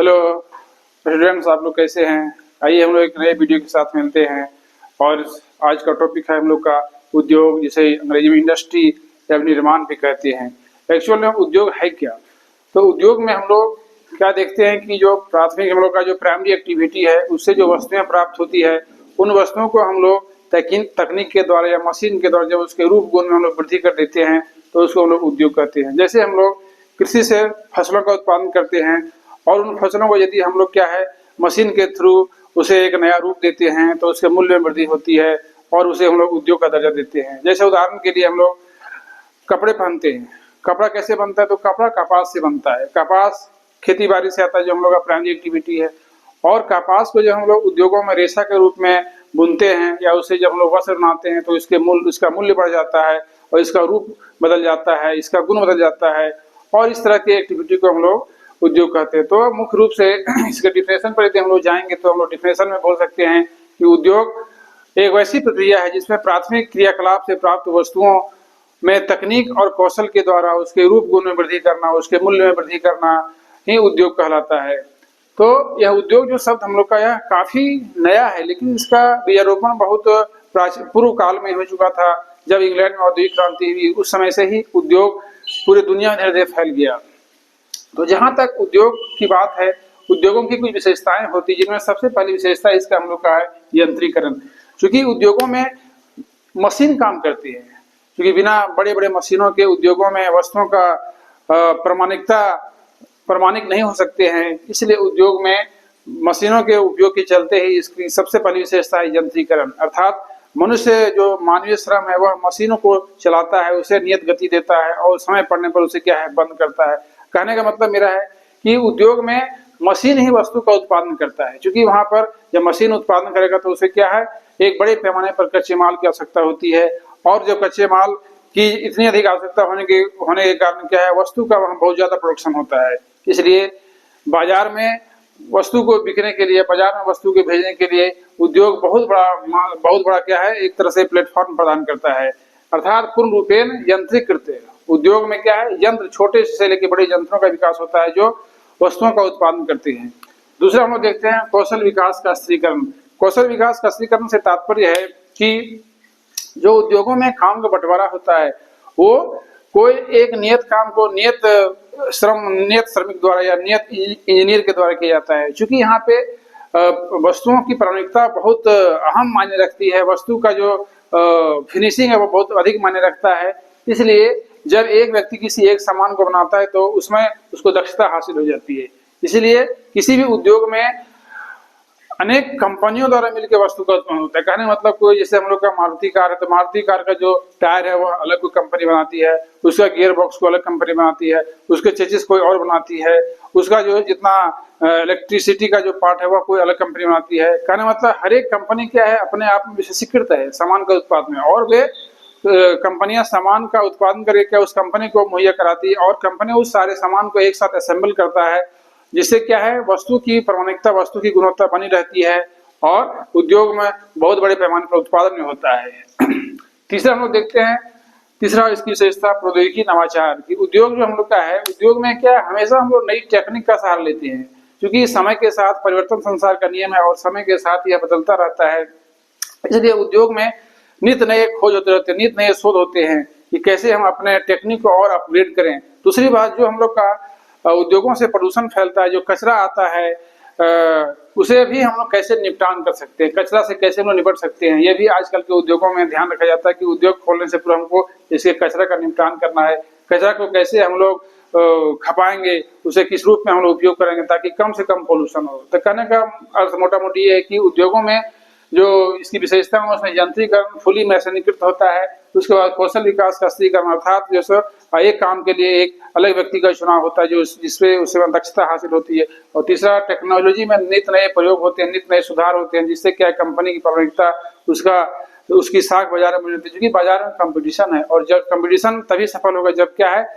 Hello students, आप लोग कैसे हैं? आइए हम लोग एक नए वीडियो के साथ मिलते हैं। और आज का टॉपिक है हम लोग का उद्योग, जिसे अंग्रेजी में इंडस्ट्री या निर्माण भी कहते हैं। एक्चुअल में उद्योग है क्या? तो उद्योग में हम लोग क्या देखते हैं कि जो प्राथमिक हम लोग का जो प्राइमरी एक्टिविटी है, उससे जो वस्तुएं प्राप्त होती है, उन वस्तुओं को हम लोग तकनीक के द्वारा या मशीन के द्वारा जब उसके रूप गुण में हम लोग वृद्धि कर देते हैं तो उसको हम लोग उद्योग कहते हैं। जैसे हम लोग कृषि से फसलों का उत्पादन करते हैं और उन फसलों को यदि हम लोग क्या है मशीन के थ्रू उसे एक नया रूप देते हैं तो उसके मूल्य में वृद्धि होती है और उसे हम लोग उद्योग का दर्जा देते हैं। जैसे उदाहरण के लिए हम लोग कपड़े पहनते हैं। कपड़ा कैसे बनता है? तो कपड़ा कपास से बनता है। कपास खेती बाड़ी से आता है, जो हम लोग का प्राइमरी एक्टिविटी है। और कपास को जब हम लोग उद्योगों में रेशा के रूप में बुनते हैं या उसे जब हम लोग वस्त्र बनाते हैं तो इसका मूल्य बढ़ जाता है और इसका रूप बदल जाता है, इसका गुण बदल जाता है और इस तरह की एक्टिविटी को हम लोग उद्योग कहते हैं। तो मुख्य रूप से इसके डिफिनेशन पर यदि हम लोग जाएंगे तो हम लोग डिफिनेशन में बोल सकते हैं कि उद्योग एक वैसी प्रक्रिया है जिसमें प्राथमिक क्रियाकलाप से प्राप्त वस्तुओं में तकनीक और कौशल के द्वारा उसके रूप गुण में वृद्धि करना, उसके मूल्य में वृद्धि करना ही उद्योग कहलाता है। तो यह उद्योग जो शब्द हम लोग का यह काफी नया है, लेकिन इसका बीजारोपण बहुत पूर्व काल में हो चुका था। जब इंग्लैंड में औद्योगिक क्रांति हुई उस समय से ही उद्योग पूरी दुनिया में धीरे धीरे फैल गया। तो जहां तक उद्योग की बात है, उद्योगों की कुछ विशेषताएं होती, जिनमें सबसे पहली विशेषता इसका हम लोग का है यंत्रीकरण। क्योंकि उद्योगों में मशीन काम करती है, क्योंकि बिना बड़े बड़े मशीनों के उद्योगों में वस्तुओं का प्रमाणिक नहीं हो सकते हैं। इसलिए उद्योग में मशीनों के उपयोग के चलते ही इसकी सबसे पहली विशेषता है यंत्रीकरण। अर्थात मनुष्य जो मानवीय श्रम है वह मशीनों को चलाता है, उसे नियत गति देता है और समय पड़ने पर उसे क्या है बंद करता है। कहने का मतलब मेरा है कि उद्योग में मशीन ही वस्तु का उत्पादन करता है, क्योंकि वहां पर जब मशीन उत्पादन करेगा तो उसे क्या है एक बड़े पैमाने पर कच्चे माल की आवश्यकता होती है और जब कच्चे माल की इतनी अधिक आवश्यकता होने के कारण क्या है वस्तु का वहां बहुत ज्यादा प्रोडक्शन होता है। इसलिए बाजार में वस्तु को बिकने के लिए, बाजार में वस्तु को भेजने के लिए उद्योग बहुत बड़ा क्या है एक तरह से प्लेटफॉर्म प्रदान करता है। अर्थात पूर्ण रूपेण यंत्रीकृत उद्योग में क्या है यंत्र, छोटे से लेकर बड़े यंत्रों का विकास होता है जो वस्तुओं का उत्पादन करते हैं। दूसरा हम लोग देखते हैं कौशल विकास का स्त्रीकरण। कौशल विकास का स्त्रीकरण से तात्पर्य है कि जो उद्योगों में काम का बंटवारा होता है वो कोई एक नियत काम को नियत श्रमिक द्वारा या नियत इंजीनियर के द्वारा किया जाता है। क्योंकि यहाँ पे वस्तुओं की प्रामाणिकता बहुत अहम मायने रखती है, वस्तु का जो फिनिशिंग है वो बहुत अधिक मायने रखता है। इसलिए जब एक व्यक्ति किसी एक सामान को बनाता है तो उसमें उसको दक्षता हासिल हो जाती है। इसलिए किसी भी उद्योग में अनेक कंपनियों द्वारा मिलकर वस्तु का उत्पादन होता है। कहने मतलब कोई जैसे हम लोग का मारुति कार है तो मारुति कार का जो टायर है वह अलग कोई कंपनी बनाती है, उसका गियर बॉक्स को अलग कंपनी बनाती है, उसके चेसिस कोई और बनाती है, उसका जो जितना इलेक्ट्रिसिटी का जो पार्ट है वह कोई अलग कंपनी बनाती है। कहने मतलब हर एक कंपनी क्या है अपने आप में विशेषीकृत है सामान का उत्पादन में, और वे कंपनियां सामान का उत्पादन करके क्या उस कंपनी को मुहैया कराती है और कंपनी उस सारे सामान को एक साथ असेंबल करता है, जिससे क्या है वस्तु की प्रामाणिकता, वस्तु की गुणवत्ता बनी रहती है और उद्योग में बहुत बड़े पैमाने पर उत्पादन में होता है। तीसरा हम लोग देखते हैं, तीसरा इसकी विशेषता प्रौद्योगिकी नवाचार की। उद्योग जो हम लोग का है, उद्योग में क्या हमेशा हम लोग नई टेक्निक का सहारा लेते हैं, क्योंकि समय के साथ परिवर्तन संसार का नियम है और समय के साथ यह बदलता रहता है। इसलिए उद्योग में नित नए खोज होते रहते हैं, नित नए शोध होते हैं कि कैसे हम अपने टेक्निक को और अपग्रेड करें। दूसरी बात, जो हम लोग का उद्योगों से प्रदूषण फैलता है, जो कचरा आता है उसे भी हम लोग कैसे निपटान कर सकते हैं, कचरा से कैसे हम लोग निपट सकते हैं, ये भी आजकल के उद्योगों में ध्यान रखा जाता है कि उद्योग खोलने से पूर्व हमको इसके कचरा का निपटान करना है। कचरा को कैसे हम लोग खपाएंगे, उसे किस रूप में हम लोग उपयोग करेंगे ताकि कम से कम पोल्यूशन हो। तो कहने का अर्थ मोटा मोटी ये है कि उद्योगों में जो इसकी विशेषता है उसमें यंत्रीकरण फुली मैकेनिकीकृत होता है। उसके बाद कौशल विकास का स्त्रीकरण, अर्थात जैसे एक काम के लिए एक अलग व्यक्ति का चुनाव होता है जो जिसपे उससे दक्षता हासिल होती है। और तीसरा टेक्नोलॉजी में नित नए प्रयोग होते हैं, नित नए सुधार होते हैं, जिससे क्या कंपनी की प्रामाणिकता उसकी साख बाजार में मिलती है, क्योंकि बाजार में कंपटीशन है और जब कंपटीशन तभी सफल होगा जब क्या है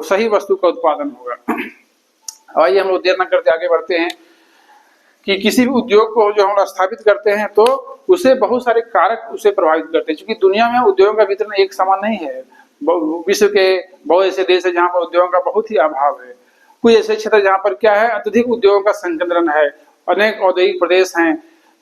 सही वस्तु का उत्पादन होगा। आइए हम लोग देर न करते आगे बढ़ते हैं कि किसी भी उद्योग को जो हम स्थापित करते हैं तो उसे बहुत सारे कारक उसे प्रभावित करते हैं, क्योंकि दुनिया में उद्योगों का वितरण एक समान नहीं है। विश्व के बहुत ऐसे देश है जहाँ पर उद्योगों का बहुत ही अभाव है कुछ ऐसे क्षेत्र जहाँ पर क्या है अत्यधिक उद्योगों का संकेंद्रण है, अनेक औद्योगिक प्रदेश हैं।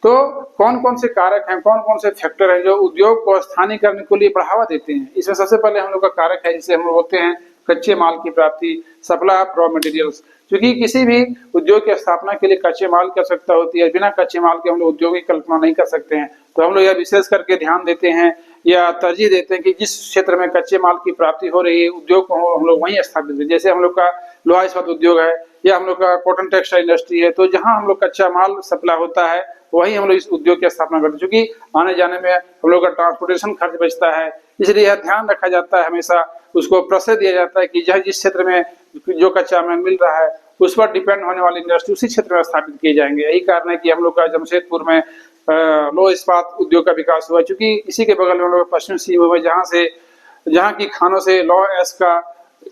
तो कौन कौन से कारक हैं, कौन कौन से फैक्टर हैं जो उद्योग को स्थानीयकरण के लिए बढ़ावा देते हैं? इसमें सबसे पहले हम लोग का कारक है जिसे हम लोग बोलते हैं कच्चे माल की प्राप्ति, सप्लाई ऑफ रॉ मटेरियल्स। क्योंकि किसी भी उद्योग की स्थापना के लिए कच्चे माल की आवश्यकता होती है, बिना कच्चे माल के हम लोग उद्योग की कल्पना नहीं कर सकते हैं। तो हम लोग यह विशेष करके ध्यान देते हैं या तरजीह देते हैं कि जिस क्षेत्र में कच्चे माल की प्राप्ति हो रही है उद्योग को हम लोग वहीं स्थापित करें। जैसे हम लोग का लोहा इस्पात उद्योग है या हम लोग का कॉटन टेक्सटाइल इंडस्ट्री है, तो जहां हम लोग कच्चा माल सप्लाई होता है वहीं हम लोग इस उद्योग की स्थापना करते हैं। क्योंकि आने जाने में हम लोग का ट्रांसपोर्टेशन खर्च बचता है, इसलिए यह ध्यान रखा जाता है, हमेशा उसको प्रोत्साहन दिया जाता है कि जिस क्षेत्र में जो कच्चा माल मिल रहा है उस पर डिपेंड होने वाली इंडस्ट्री उसी क्षेत्र में स्थापित किए जाएंगे। यही कारण है कि हम लोग का जमशेदपुर में लोह इस्पात उद्योग का विकास हुआ, क्योंकि इसी के बगल में हम लोग पश्चिम सीमा जहाँ की खानों से लौह एस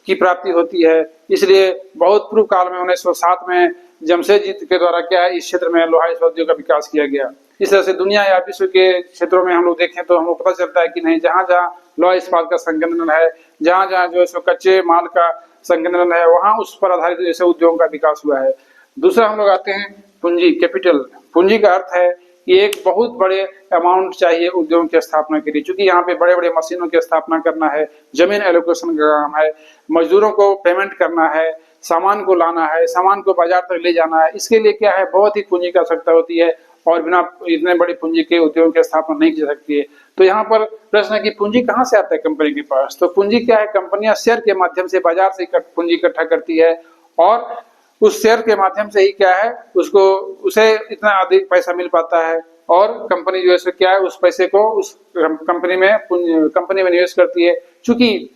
की प्राप्ति होती है। इसलिए बहुत पूर्व काल में 1907 में जमशेद जी के द्वारा क्या है इस क्षेत्र में लोहा इस्पात उद्योग का विकास किया गया। इस तरह से दुनिया या विश्व के क्षेत्रों में हम लोग देखें तो हमको पता चलता है कि नहीं, जहाँ जहाँ लौह इस्पात का संकेंद्रण है, जहाँ जहाँ जो है कच्चे माल का संकेंद्रण है, वहाँ उस पर आधारित ऐसे उद्योगों का विकास हुआ है। दूसरा हम लोग आते हैं पूंजी, कैपिटल। पूंजी का अर्थ है कि एक बहुत बड़े अमाउंट चाहिए उद्योगों की स्थापना के लिए, क्योंकि यहाँ पे बड़े बड़े मशीनों की स्थापना करना है, जमीन एलोकेशन का काम है, मजदूरों को पेमेंट करना है, सामान को लाना है, सामान को बाजार तक ले जाना है। इसके लिए क्या है बहुत ही पूंजी की आवश्यकता होती है और बिना इतने बड़ी पूंजी के उद्योगों की स्थापना नहीं की सकती है। तो यहाँ पर प्रश्न है कि पूंजी कहाँ से आता है कंपनी के पास? तो पूंजी क्या है, कंपनियां शेयर के माध्यम से बाजार से पूंजी इकट्ठा करती है और उस शेयर के माध्यम से ही क्या है उसे इतना अधिक पैसा मिल पाता है और कंपनी जो है क्या है उस पैसे को उस कंपनी में निवेश करती है। चूंकि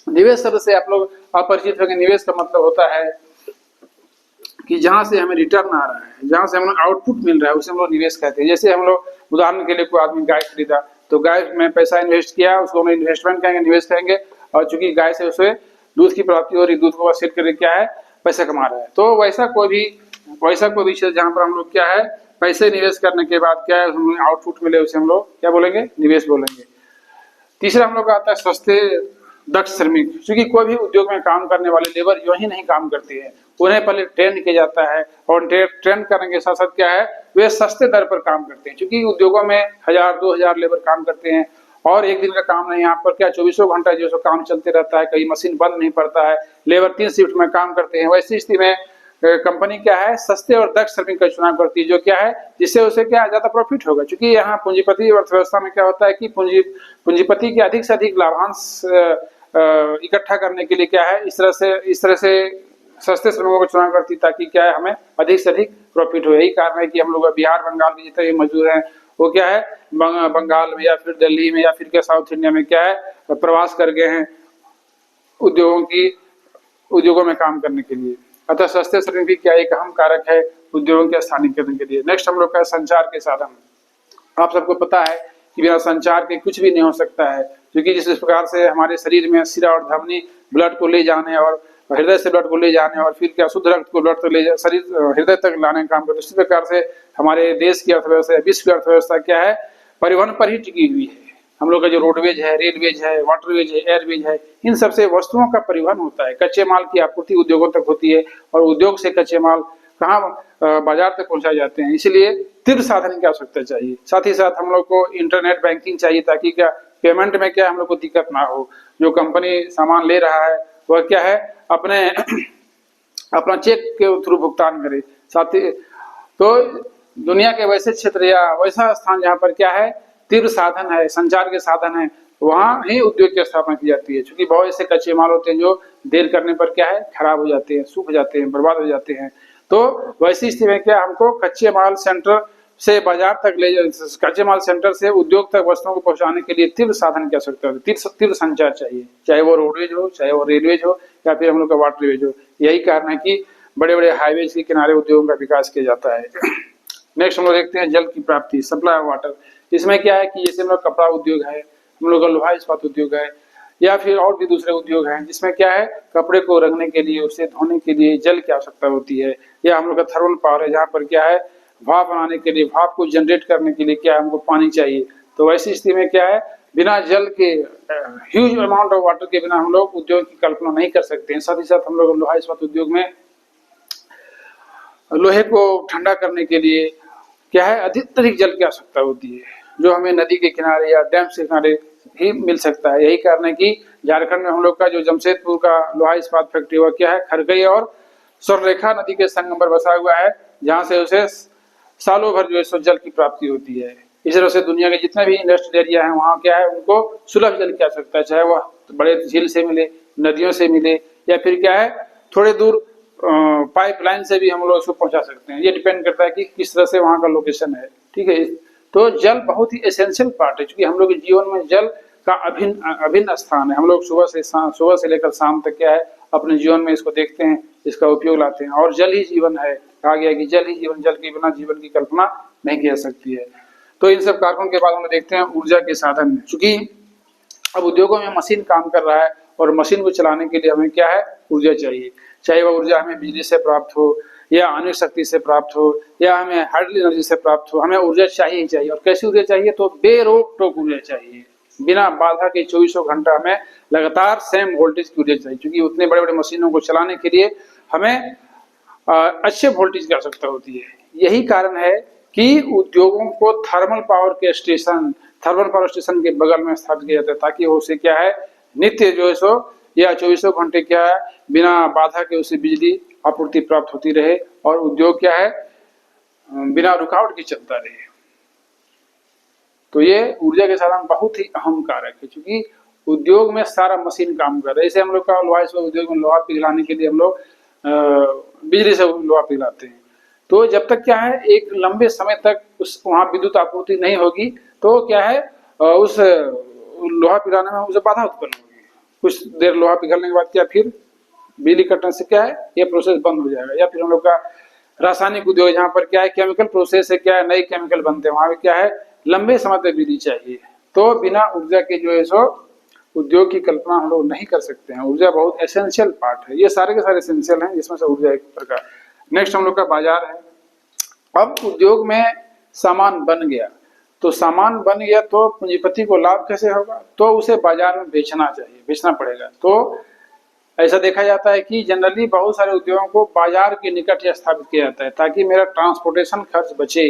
निवेश शब्द से आप लोग अपरिचित होंगे। निवेश का मतलब होता है कि जहां से हमें रिटर्न आ रहा है, जहां से हमें आउटपुट मिल रहा है उसे हम लोग निवेश कहते हैं। जैसे हम लोग उदाहरण के लिए कोई आदमी गाय खरीदा तो गाय में पैसा इन्वेस्ट किया, उसको हम इन्वेस्टमेंट कहेंगे, निवेश कहेंगे। और चूंकि गाय से उसे दूध की प्राप्ति हो रही, दूध को सेल करके क्या है पैसा कमा रहा है। तो वैसा कोई भी क्षेत्र जहाँ पर हम लोग क्या है पैसे निवेश करने के बाद क्या है हमें आउटपुट मिले उसे हम लोग क्या बोलेंगे, निवेश बोलेंगे। तीसरा हम लोग का आता है सस्ते दक्ष श्रमिक। क्योंकि कोई भी उद्योग में काम करने वाले लेबर यूं ही नहीं काम करते हैं, उन्हें पहले ट्रेन किया जाता है और ट्रेन करने के साथ साथ क्या है वे सस्ते दर पर काम करते हैं। क्योंकि उद्योगों में 1000-2000 लेबर काम करते हैं और एक दिन का काम नहीं, यहाँ पर क्या 24 घंटा जो काम चलते रहता है, कहीं मशीन बंद नहीं पड़ता है, लेबर 3 शिफ्ट में काम करते हैं। वैसी स्थिति में कंपनी क्या है सस्ते और दक्ष श्रमिक का चुनाव करती है, जो क्या है जिससे उसे क्या ज्यादा प्रॉफिट होगा। क्योंकि यहाँ पूंजीपति अर्थव्यवस्था में क्या होता है कि पूंजीपति के अधिक से अधिक लाभांश इकट्ठा करने के लिए क्या है इस तरह से सस्ते श्रमिकों को चुनाव करती ताकि क्या है हमें अधिक से अधिक प्रॉफिट हो। यही कारण है कि हम लोग बिहार बंगाल के जितने भी मजदूर हैं वो क्या है बंगाल में या फिर दिल्ली में या फिर क्या साउथ इंडिया में क्या है प्रवास कर गए हैं उद्योगों में काम करने के लिए। अतः सस्ते श्रमिक भी क्या एक अहम कारक है उद्योगों के स्थानीयकरण के लिए। नेक्स्ट हम लोग का संचार के साधन। आप सबको पता है कि बिना संचार के कुछ भी नहीं हो सकता है, क्योंकि जिस प्रकार से हमारे शरीर में सिरा और धमनी ब्लड को ले जाने और हृदय से ब्लड को ले जाने और फिर क्या शुद्ध रक्त को ब्लड तक ले शरीर हृदय तक लाने का काम करते, इसी प्रकार से हमारे देश की अर्थव्यवस्था विश्व की अर्थव्यवस्था क्या है परिवहन पर ही टिकी हुई है। हम लोग का जो रोडवेज है, रेलवेज है, वाटरवेज है, एयरवेज है, इन सबसे वस्तुओं का परिवहन होता है। कच्चे माल की आपूर्ति उद्योगों तक होती है और उद्योग से कच्चे माल कहाँ बाजार तक पहुंचाए जाते हैं। इसलिए तीव्र साधन की आवश्यकता चाहिए। साथ ही साथ हम लोग को इंटरनेट बैंकिंग चाहिए ताकि क्या पेमेंट में क्या हम लोग को दिक्कत ना हो। जो कंपनी सामान ले रहा है वह क्या है अपना चेक के थ्रू भुगतान करे। साथ ही तो दुनिया के वैसे क्षेत्र या वैसा स्थान जहाँ पर क्या है तीव्र साधन है, संचार के साधन है, वहाँ ही उद्योग की स्थापना की जाती है। क्योंकि बहुत ऐसे कच्चे माल होते हैं जो देर करने पर क्या है खराब हो जाते हैं, सूख जाते हैं, बर्बाद हो जाते हैं। तो वैसी स्थिति में क्या हमको कच्चे माल सेंटर से बाजार तक कच्चे माल सेंटर से उद्योग तक वस्तुओं को पहुंचाने के लिए तीव्र साधन की आवश्यकता होती है, तीव्र संचार चाहिए, चाहे वो रोडवेज हो, चाहे वो रेलवेज हो या फिर हम लोग का वाटरवेज हो। यही कारण है कि बड़े बड़े हाईवेज के किनारे उद्योगों का विकास किया जाता है। नेक्स्ट हम लोग देखते हैं जल की प्राप्ति, सप्लाई ऑफ वाटर। इसमें क्या है कि जैसे हम लोग कपड़ा उद्योग है, हम लोग का लोहा इस्पात उद्योग है या फिर और भी दूसरे उद्योग हैं जिसमें क्या है कपड़े को रंगने के लिए उसे धोने के लिए जल की आवश्यकता होती है। या हम लोग का थर्मल पावर है जहाँ पर क्या है भाप बनाने के लिए, भाप को जनरेट करने के लिए क्या है हमको पानी चाहिए। तो वैसी स्थिति में क्या है बिना जल के ह्यूज अमाउंट ऑफ वाटर के बिना हम लोग उद्योग की कल्पना नहीं कर सकते हैं। साथ ही साथ हम लोग लोहा इस्पात उद्योग में लोहे को ठंडा करने के लिए क्या है, अधिक जल की आवश्यकता होती है, जो हमें नदी के किनारे या डैम के किनारे ही मिल सकता है। यही कारण है कि झारखंड में हम लोग का जो जमशेदपुर का लोहा इस्पात फैक्ट्री हुआ क्या है, खरगई और स्वर्णरेखा नदी के संगम पर बसा हुआ है, जहां से उसे सालों भर जो है जल की प्राप्ति होती है। इस तरह से दुनिया के जितने भी इंडस्ट्रियल एरिया है वहाँ क्या है, उनको सुलभ जल की आवश्यकता है, चाहे वह बड़े झील से मिले, नदियों से मिले, या फिर क्या है थोड़े दूर पाइपलाइन से भी हम लोग उसको पहुंचा सकते हैं। ये डिपेंड करता है कि किस तरह से वहाँ का लोकेशन है। ठीक है, तो जल बहुत ही एसेंशियल पार्ट है, क्योंकि हम लोग के जीवन में जल का अभिन्न स्थान है। हम लोग सुबह से लेकर शाम तक क्या है अपने जीवन में इसको देखते हैं, इसका उपयोग लाते हैं, और जल ही जीवन है। कहा गया कि जल ही जीवन, जल के बिना जीवन की कल्पना नहीं की जा सकती है। तो इन सब कारकों के बाद हम देखते हैं ऊर्जा के साधन, चूंकि अब उद्योगों में मशीन काम कर रहा है और मशीन को चलाने के लिए हमें क्या है, ऊर्जा चाहिए। चाहे वह ऊर्जा हमें बिजली से प्राप्त हो, या आणविक शक्ति से प्राप्त हो, या हमें हाइड्रोजन एनर्जी से प्राप्त हो, हमें ऊर्जा चाहिए ही चाहिए। और कैसी ऊर्जा चाहिए, तो बेरोक टोक ऊर्जा चाहिए, बिना बाधा के 24 घंटा हमें लगातार सेम वोल्टेज की ऊर्जा चाहिए, क्योंकि उतने बड़े बड़े मशीनों को चलाने के लिए हमें अच्छे वोल्टेज की आवश्यकता होती है। यही कारण है कि उद्योगों को थर्मल पावर स्टेशन के बगल में स्थापित किया जाता है, ताकि उसे क्या है नित्य जो है सो या 24 घंटे क्या है बिना बाधा के उसे बिजली आपूर्ति प्राप्त होती रहे, और उद्योग क्या है बिना रुकावट के चलता रहे। तो ये ऊर्जा के साधन बहुत ही अहम कारक है, क्योंकि उद्योग में सारा मशीन काम कर रहा है। जैसे हम लोग का लोहा उद्योग में लोहा पिघलाने के लिए हम लोग बिजली से लोहा पिघलाते हैं, तो जब तक क्या है एक लंबे समय तक उस वहां विद्युत आपूर्ति नहीं होगी, तो क्या है उस लोहा पिघलाने में उसे बाधा उत्पन्न होगी। कुछ देर लोहा पिघलने के बाद क्या फिर बिजली कटने से क्या है ये प्रोसेस बंद हो जाएगा। या फिर हम लोग का रासायनिक उद्योग जहाँ पर क्या है केमिकल प्रोसेस है, क्या है नए केमिकल बनते हैं, वहां पे क्या है लंबे समय तक बिजली चाहिए। तो बिना ऊर्जा के जो है सो उद्योग की कल्पना हम लोग नहीं कर सकते हैं। ऊर्जा बहुत एसेंशियल पार्ट है, ये सारे के सारे एसेंशियल हैं, जिसमें से ऊर्जा एक प्रकार। नेक्स्ट हम लोग का बाजार है। अब उद्योग में सामान बन गया, तो सामान बन गया तो पूंजीपति को लाभ कैसे होगा, तो उसे बाजार में बेचना चाहिए, बेचना पड़ेगा। तो ऐसा देखा जाता है कि जनरली बहुत सारे उद्योगों को बाजार के निकट स्थापित किया जाता है, ताकि मेरा ट्रांसपोर्टेशन खर्च बचे।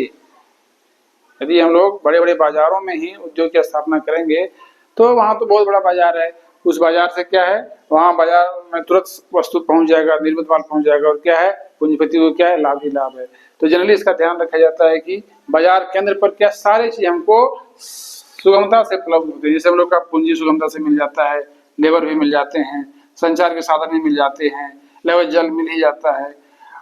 यदि हम लोग बड़े बड़े बाजारों में ही उद्योग की स्थापना करेंगे, तो वहां तो बहुत बड़ा बाजार है, उस बाजार से क्या है वहां बाजार में तुरंत वस्तु पहुंच जाएगा, निर्मित माल पहुंच जाएगा, और क्या है पूंजीपति को क्या है लाभ ही लाभ है। तो जनरली इसका ध्यान रखा जाता है कि बाजार केंद्र पर क्या सारी चीज हमको सुगमता से उपलब्ध होती है। जैसे हम लोग का पूंजी सुगमता से मिल जाता है, लेबर भी मिल जाते हैं, संचार के साधन भी मिल जाते हैं, लेबर जल मिल ही जाता है,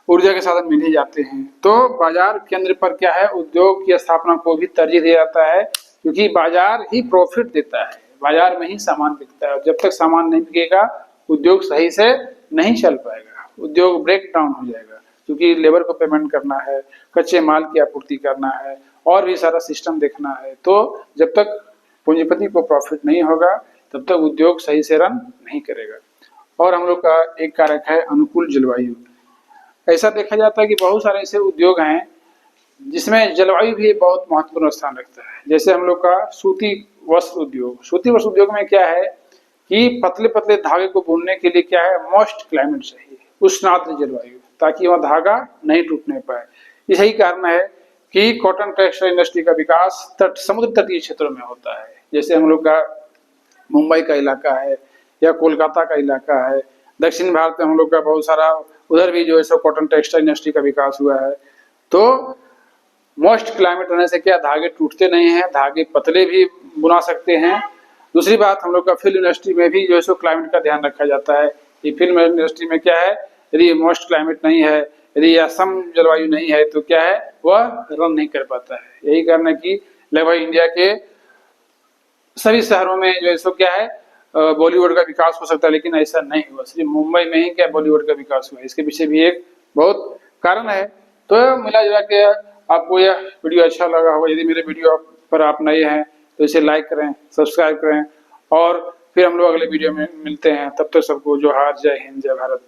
ऊर्जा के साधन मिल ही जाते हैं। तो बाजार केंद्र पर क्या है उद्योग की स्थापना को भी तरजीह दिया जाता है, क्योंकि बाजार ही प्रॉफिट देता है, बाजार में ही सामान बिकता है। और जब तक सामान नहीं बिकेगा उद्योग सही से नहीं चल पाएगा, उद्योग ब्रेक डाउन हो जाएगा, क्योंकि लेबर को पेमेंट करना है, कच्चे माल की आपूर्ति करना है, और भी सारा सिस्टम देखना है। तो जब तक पूंजीपति को प्रॉफिट नहीं होगा तब तक उद्योग सही से रन नहीं करेगा। और हम लोग का एक कारक है अनुकूल जलवायु। ऐसा देखा जाता है कि बहुत सारे ऐसे उद्योग हैं जिसमें जलवायु भी बहुत महत्वपूर्ण स्थान रखता है। जैसे हम लोग का सूती वस्त्र उद्योग। सूती वस्त्र उद्योग में क्या है कि पतले पतले धागे को बुनने के लिए क्या है मॉइस्ट क्लाइमेट चाहिए, उष्णाद्र जलवायु, ताकि वह धागा नहीं टूटने पाए। यही कारण है कि कॉटन टेक्सटाइल इंडस्ट्री का विकास समुद्र तटीय क्षेत्रों में होता है। जैसे हम लोग का मुंबई का इलाका है या कोलकाता का इलाका है, दक्षिण भारत में हम लोग का बहुत सारा उधर भी जो है सो कॉटन टेक्सटाइल इंडस्ट्री का विकास हुआ है। तो मॉइस्ट क्लाइमेट रहने से क्या धागे टूटते नहीं हैं, धागे पतले भी बुना सकते हैं। दूसरी बात हम लोग का फिल्म इंडस्ट्री में भी जो है सो क्लाइमेट का ध्यान रखा जाता है। ये फिल्म इंडस्ट्री में क्या है यदि मॉइस्ट क्लाइमेट नहीं है, यदि असम जलवायु नहीं है, तो क्या है वह रन नहीं कर पाता है। यही कारण है कि लगभग इंडिया के सभी शहरों में जो है सो क्या है बॉलीवुड का विकास हो सकता है, लेकिन ऐसा नहीं हुआ। सिर्फ मुंबई में ही क्या बॉलीवुड का विकास हुआ। इसके पीछे भी एक बहुत कारण है। तो मिला जुला के आपको यह वीडियो अच्छा लगा होगा। यदि मेरे वीडियो पर आप नए हैं तो इसे लाइक करें, सब्सक्राइब करें, और फिर हम लोग अगले वीडियो में मिलते हैं। तब तक सबको जोहार, जय हिंद, जय भारत।